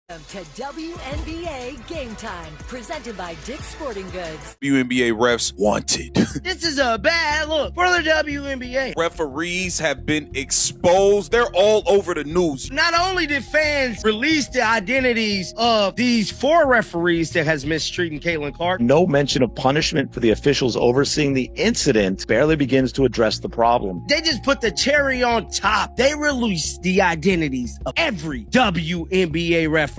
To WNBA Game Time, presented by Dick's Sporting Goods. WNBA refs wanted. This is a bad look for the WNBA. Referees have been exposed. They're all over the news. Not only did fans release the identities of these 4 referees that has mistreated Caitlin Clark, no mention of punishment for the officials overseeing the incident barely begins to address the problem. They just put the cherry on top. They released the identities of every WNBA referee.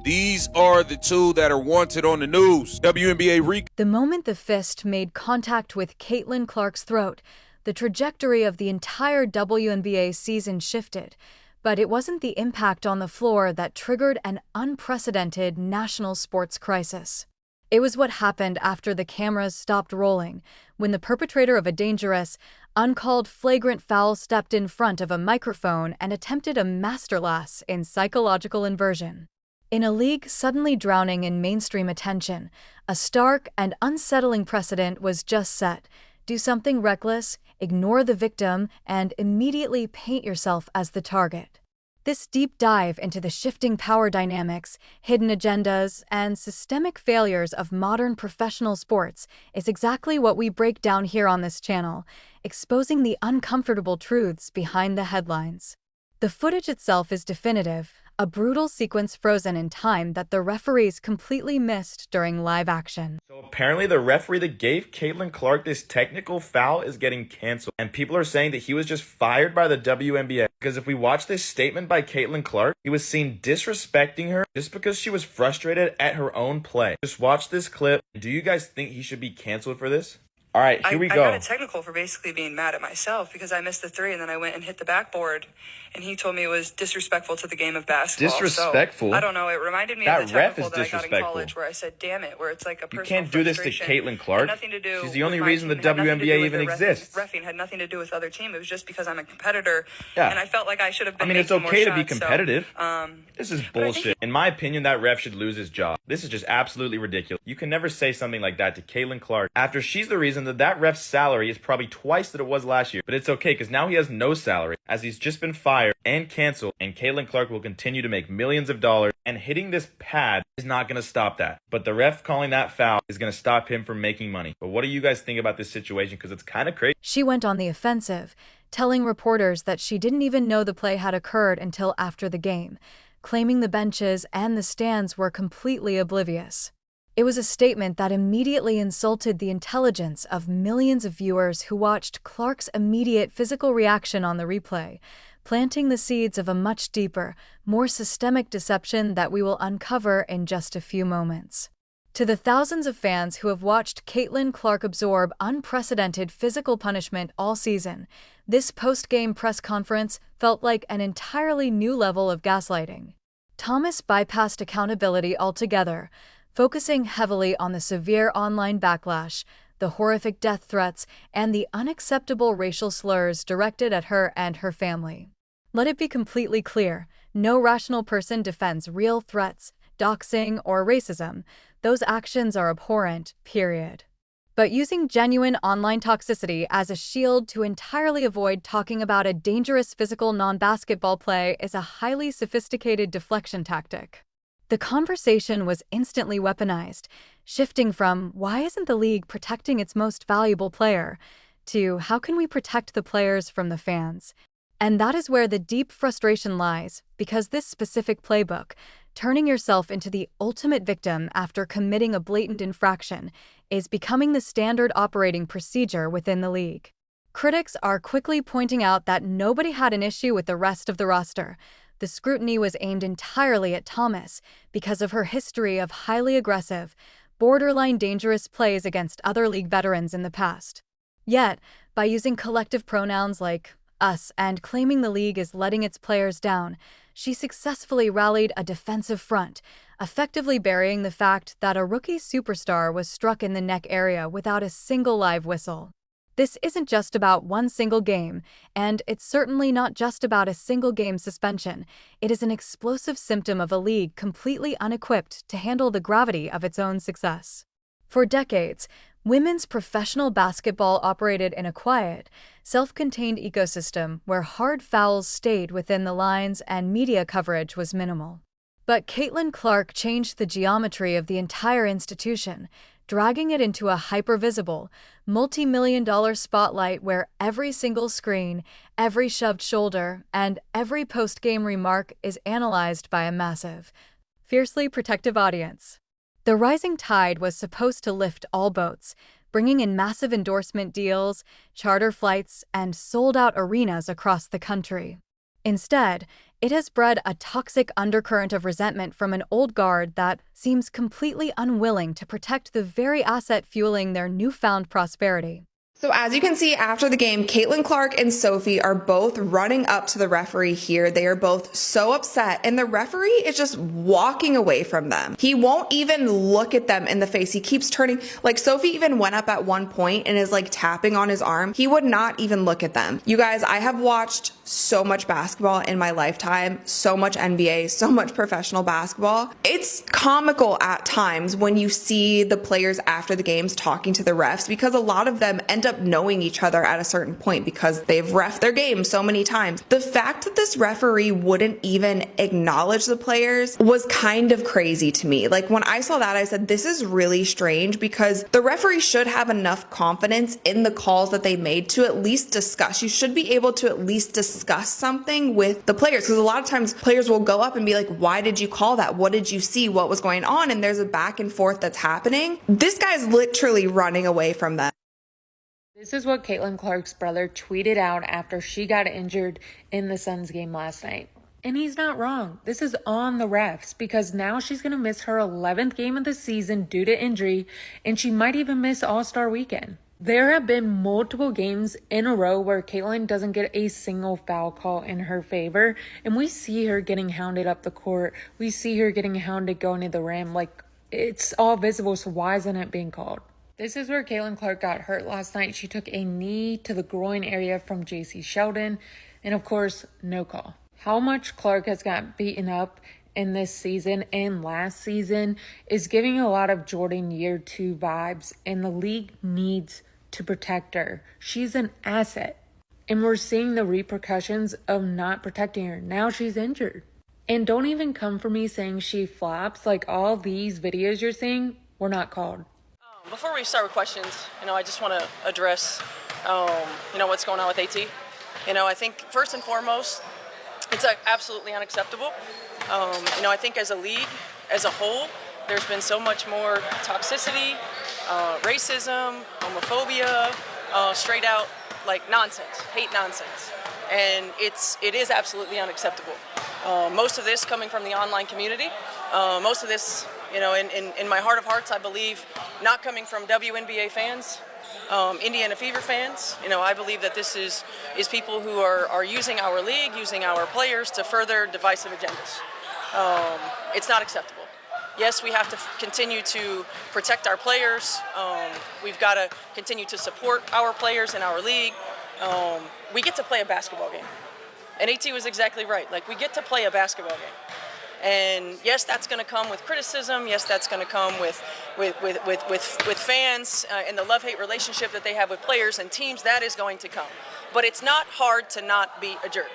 These are the 2 that are wanted on the news. WNBA The moment the fist made contact with Caitlin Clark's throat, the trajectory of the entire WNBA season shifted. But it wasn't the impact on the floor that triggered an unprecedented national sports crisis. It was what happened after the cameras stopped rolling, when the perpetrator of a dangerous, uncalled flagrant foul stepped in front of a microphone and attempted a masterclass in psychological inversion. In a league suddenly drowning in mainstream attention, a stark and unsettling precedent was just set. Do something reckless, ignore the victim, and immediately paint yourself as the target. This deep dive into the shifting power dynamics, hidden agendas, and systemic failures of modern professional sports is exactly what we break down here on this channel, exposing the uncomfortable truths behind the headlines. The footage itself is definitive, a brutal sequence frozen in time that the referees completely missed during live action. So apparently the referee that gave Caitlin Clark this technical foul is getting canceled. And people are saying that he was just fired by the WNBA. Because if we watch this statement by Caitlin Clark, he was seen disrespecting her just because she was frustrated at her own play. Just watch this clip. Do you guys think he should be canceled for this? All right, here we go. I got a technical for basically being mad at myself because I missed the 3 and then I went and hit the backboard, and he told me it was disrespectful to the game of basketball. Disrespectful? So, I don't know. It reminded me That of the ref technical is that I got in disrespectful. college where I said, "Damn it," where it's like a personal You can't do this to frustration. Caitlin Clark. Had nothing to do She's the only with my reason the team. Had nothing to WNBA do with even the exists. Reffing had nothing to do with other team. It was just because I'm a competitor, Yeah. and I felt like I should have been. I mean, it's making okay more to be shots, competitive. So, this is but I think bullshit. In my opinion, that ref should lose his job. This is just absolutely ridiculous. You can never say something like that to Caitlin Clark after she's the reason that ref's salary is probably twice that it was last year. But it's okay because now he has no salary as he's just been fired and canceled, and Caitlin Clark will continue to make millions of dollars, and hitting this pad is not going to stop that. But the ref calling that foul is going to stop him from making money. But what do you guys think about this situation? Because it's kind of crazy. She went on the offensive, telling reporters that she didn't even know the play had occurred until after the game, claiming the benches and the stands were completely oblivious. It was a statement that immediately insulted the intelligence of millions of viewers who watched Clark's immediate physical reaction on the replay, planting the seeds of a much deeper, more systemic deception that we will uncover in just a few moments. To the thousands of fans who have watched Caitlin Clark absorb unprecedented physical punishment all season, this post-game press conference felt like an entirely new level of gaslighting. Thomas bypassed accountability altogether, focusing heavily on the severe online backlash, the horrific death threats, and the unacceptable racial slurs directed at her and her family. Let it be completely clear, no rational person defends real threats, doxing, or racism. Those actions are abhorrent, period. But using genuine online toxicity as a shield to entirely avoid talking about a dangerous physical non-basketball play is a highly sophisticated deflection tactic. The conversation was instantly weaponized, shifting from "why isn't the league protecting its most valuable player?" to "how can we protect the players from the fans?" And that is where the deep frustration lies, because this specific playbook, turning yourself into the ultimate victim after committing a blatant infraction, is becoming the standard operating procedure within the league. Critics are quickly pointing out that nobody had an issue with the rest of the roster. The scrutiny was aimed entirely at Thomas because of her history of highly aggressive, borderline dangerous plays against other league veterans in the past. Yet, by using collective pronouns like us and claiming the league is letting its players down, she successfully rallied a defensive front, effectively burying the fact that a rookie superstar was struck in the neck area without a single live whistle. This isn't just about one single game, and it's certainly not just about a single game suspension. It is an explosive symptom of a league completely unequipped to handle the gravity of its own success. For decades, women's professional basketball operated in a quiet, self-contained ecosystem where hard fouls stayed within the lines and media coverage was minimal. But Caitlin Clark changed the geometry of the entire institution, dragging it into a hyper-visible, multi-million-dollar spotlight where every single screen, every shoved shoulder, and every post-game remark is analyzed by a massive, fiercely protective audience. The rising tide was supposed to lift all boats, bringing in massive endorsement deals, charter flights, and sold-out arenas across the country. Instead, it has bred a toxic undercurrent of resentment from an old guard that seems completely unwilling to protect the very asset fueling their newfound prosperity. So as you can see after the game, Caitlin Clark and Sophie are both running up to the referee here. They are both so upset, and the referee is just walking away from them. He won't even look at them in the face. He keeps turning, like Sophie even went up at one point and is like tapping on his arm. He would not even look at them. You guys, I have watched so much basketball in my lifetime, so much NBA, so much professional basketball. It's comical at times when you see the players after the games talking to the refs, because a lot of them end up knowing each other at a certain point because they've reffed their game so many times. The fact that this referee wouldn't even acknowledge the players was kind of crazy to me. Like when I saw that, I said, this is really strange, because the referee should have enough confidence in the calls that they made to at least discuss. You should be able to at least discuss something with the players, because a lot of times players will go up and be like, why did you call that? What did you see? What was going on? And there's a back and forth that's happening. This guy's literally running away from them. This is what Caitlin Clark's brother tweeted out after she got injured in the Suns game last night. And he's not wrong. This is on the refs, because now she's going to miss her 11th game of the season due to injury, and she might even miss All-Star Weekend. There have been multiple games in a row where Caitlin doesn't get a single foul call in her favor, and we see her getting hounded up the court. We see her getting hounded going to the rim. Like, it's all visible, so why isn't it being called? This is where Caitlin Clark got hurt last night. She took a knee to the groin area from JC Sheldon, and of course, no call. How much Clark has got beaten up in this season and last season is giving a lot of Jordan Year 2 vibes, and the league needs to protect her. She's an asset, and we're seeing the repercussions of not protecting her. Now she's injured. And don't even come for me saying she flops. Like, all these videos you're seeing were not called. Before we start with questions, I just want to address, what's going on with AT. I think first and foremost, it's absolutely unacceptable. I think as a league, as a whole, there's been so much more toxicity, racism, homophobia, straight out like nonsense, hate nonsense. And it is absolutely unacceptable. Most of this coming from the online community, most of this, in my heart of hearts, I believe, not coming from WNBA fans, Indiana Fever fans. I believe that this is people who are using our league, using our players to further divisive agendas. It's not acceptable. Yes, we have to continue to protect our players. We've got to continue to support our players in our league. We get to play a basketball game. And AT was exactly right. Like, we get to play a basketball game. And yes, that's going to come with criticism. Yes, that's going to come with fans and the love-hate relationship that they have with players and teams. That is going to come. But it's not hard to not be a jerk.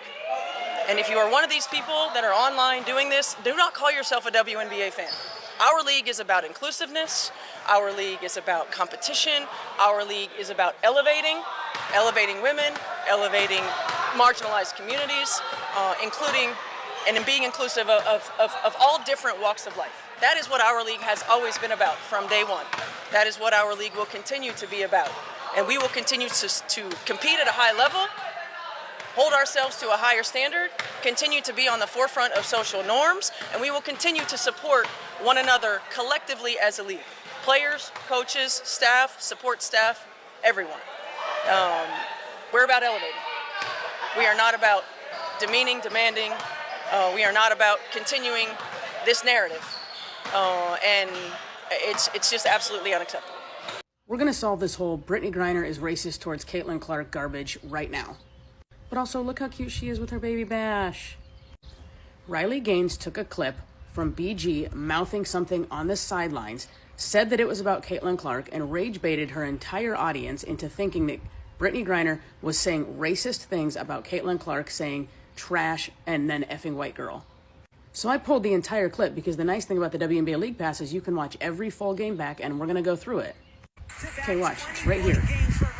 And if you are one of these people that are online doing this, do not call yourself a WNBA fan. Our league is about inclusiveness. Our league is about competition. Our league is about elevating women, elevating marginalized communities, including and in being inclusive of all different walks of life. That is what our league has always been about from day one. That is what our league will continue to be about. And we will continue to compete at a high level, hold ourselves to a higher standard, continue to be on the forefront of social norms, and we will continue to support one another collectively as a league. Players, coaches, staff, support staff, everyone. We're about elevating. We are not about demeaning, demanding. We are not about continuing this narrative. And it's just absolutely unacceptable. We're going to solve this whole Brittany Griner is racist towards Caitlin Clark garbage right now. But also, look how cute she is with her baby Bash. Riley Gaines took a clip from BG mouthing something on the sidelines, said that it was about Caitlin Clark, and rage baited her entire audience into thinking that Brittany Griner was saying racist things about Caitlin Clark, saying trash and then effing white girl. So I pulled the entire clip because the nice thing about the WNBA League Pass is you can watch every full game back, and we're going to go through it. Okay, watch. It's right here.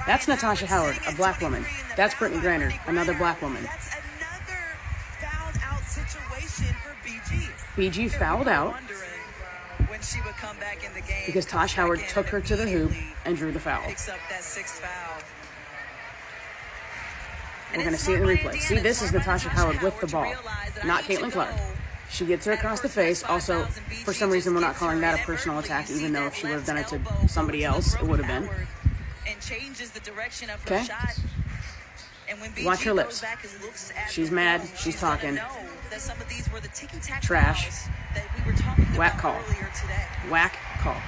That's Natasha Howard, a black woman. That's Brittany Griner, another black woman. That's another fouled out situation for BG. BG fouled out when she would come back in the game because Tosh Howard took her to the hoop and drew the foul. Picks up that sixth foul. We're going to see it in replay. See, this is Natasha Howard with the ball, not Caitlin Clark. She gets her across the face. Also, for some reason, we're not calling that a personal attack, even though if she would have done it to somebody else, it would have been. Okay? Watch her lips. She's mad. She's talking. Trash. Whack call. Whack call.